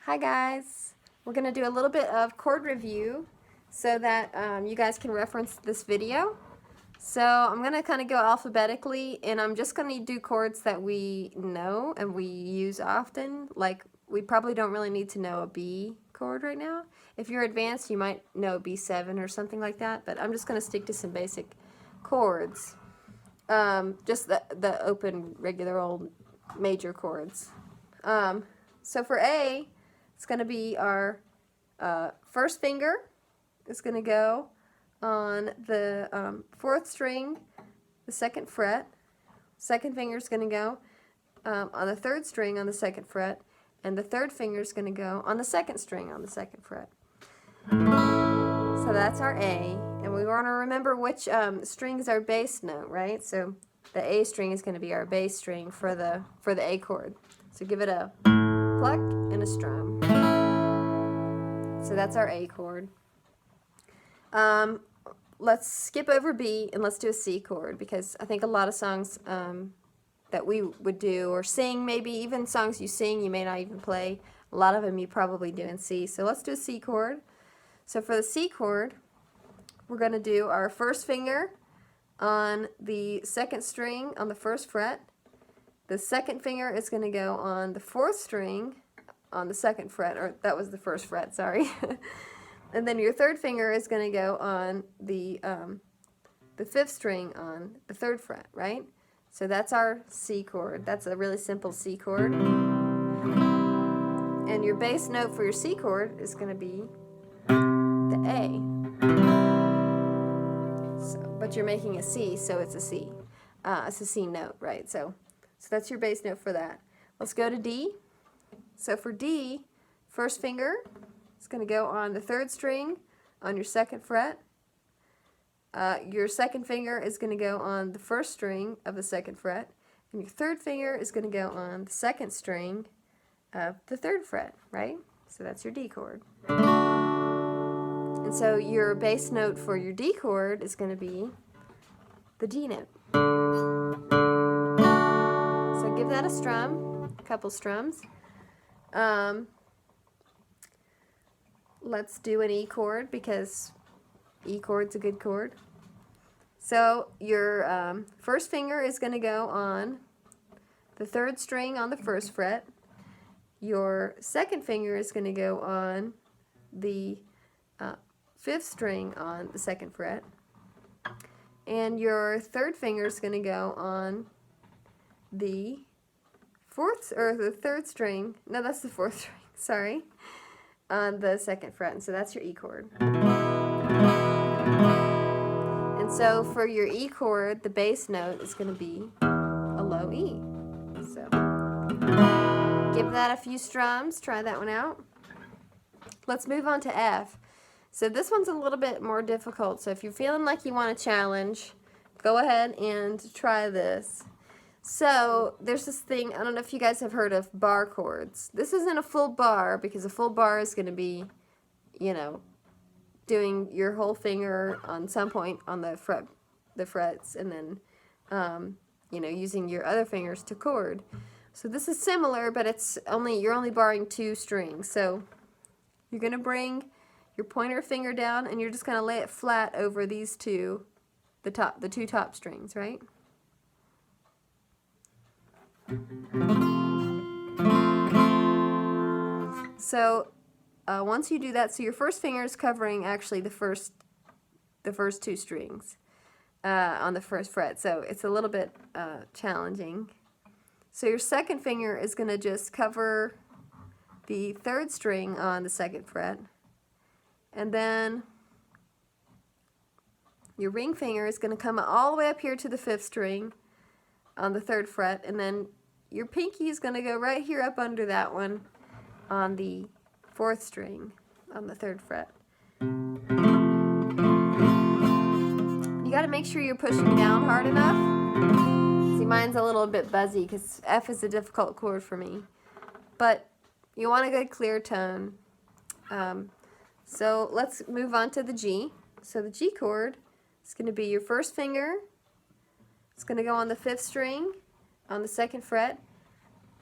Hi guys, we're going to do a little bit of chord review so that you guys can reference this video. So I'm going to kind of go alphabetically, and I'm just going to do chords that we know and we use often. Like, we probably don't really need to know a B chord right now. If you're advanced, you might know B7 or something like that, but I'm just going to stick to some basic chords. Just the open, regular old major chords. So for A, it's going to be our first finger. It's going to go on the fourth string, the second fret. Second finger is going to go on the third string on the second fret, and the third finger is going to go on the second string on the second fret. So that's our A, and we want to remember which string is our bass note, right? So the A string is going to be our bass string for the A chord. So give it a pluck and a strum. So that's our A chord. Let's skip over B and let's do a C chord, because I think a lot of songs that we would do or sing, maybe even songs you sing you may not even play, a lot of them you probably do in C. So let's do a C chord. So for the C chord, we're going to do our first finger on the second string on the first fret. The second finger is going to go on the fourth string on the second fret, or that was the first fret, sorry. And then your third finger is going to go on the fifth string on the third fret, right? So that's our C chord. That's a really simple C chord. And your bass note for your C chord is going to be the A. So, but you're making a C, so it's a C. It's a C note, right? So that's your bass note for that. Let's go to D. So for D, first finger is going to go on the third string on your second fret. Your second finger is going to go on the first string of the second fret. And your third finger is going to go on the second string of the third fret, right? So that's your D chord. And so your bass note for your D chord is going to be the D note. So give that a strum, a couple strums. Let's do an E chord, because E chord's a good chord. So your first finger is going to go on the third string on the first fret. Your second finger is going to go on the fifth string on the second fret. And your third finger is going to go on the third string, no, that's the fourth string, sorry, on the second fret, and so that's your E chord. And so for your E chord, the bass note is going to be a low E. So give that a few strums, try that one out. Let's move on to F. So this one's a little bit more difficult, so if you're feeling like you want a challenge, go ahead and try this. So there's this thing, I don't know if you guys have heard of bar chords. This isn't a full bar, because a full bar is going to be, you know, doing your whole finger on some point on the frets, and then, you know, using your other fingers to chord. So this is similar, but you're only barring two strings. So you're going to bring your pointer finger down, and you're just going to lay it flat over these two, the two top strings, right? So once you do that, so your first finger is covering actually the first two strings on the first fret, so it's a little bit challenging. So your second finger is going to just cover the third string on the second fret, and then your ring finger is going to come all the way up here to the fifth string on the third fret, and then your pinky is going to go right here up under that one on the fourth string on the third fret. You got to make sure you're pushing down hard enough. See, mine's a little bit buzzy because F is a difficult chord for me, but you want a good clear tone. So let's move on to the G. So the G chord is going to be your first finger. It's going to go on the fifth string on the second fret.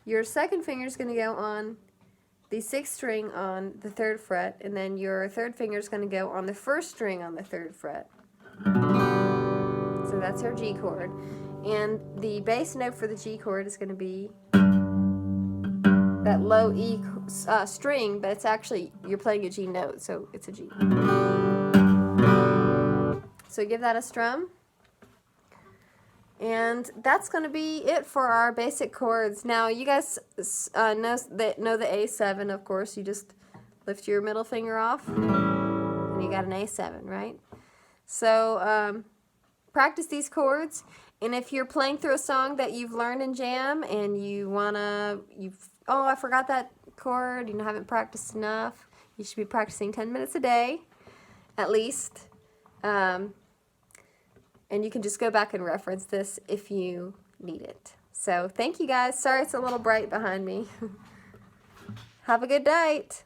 Your second finger is going to go on the 6th string on the 3rd fret, and then your 3rd finger is going to go on the 1st string on the 3rd fret. So that's our G chord. And the bass note for the G chord is going to be that low E string, but it's actually, you're playing a G note, so it's a G. So give that a strum. And that's going to be it for our basic chords. Now, you guys know the A7, of course. You just lift your middle finger off, and you got an A7, right? So practice these chords. And if you're playing through a song that you've learned in jam and you want to, oh, I forgot that chord, you haven't practiced enough, you should be practicing 10 minutes a day, at least. And you can just go back and reference this if you need it. So thank you guys. Sorry it's a little bright behind me. Have a good night.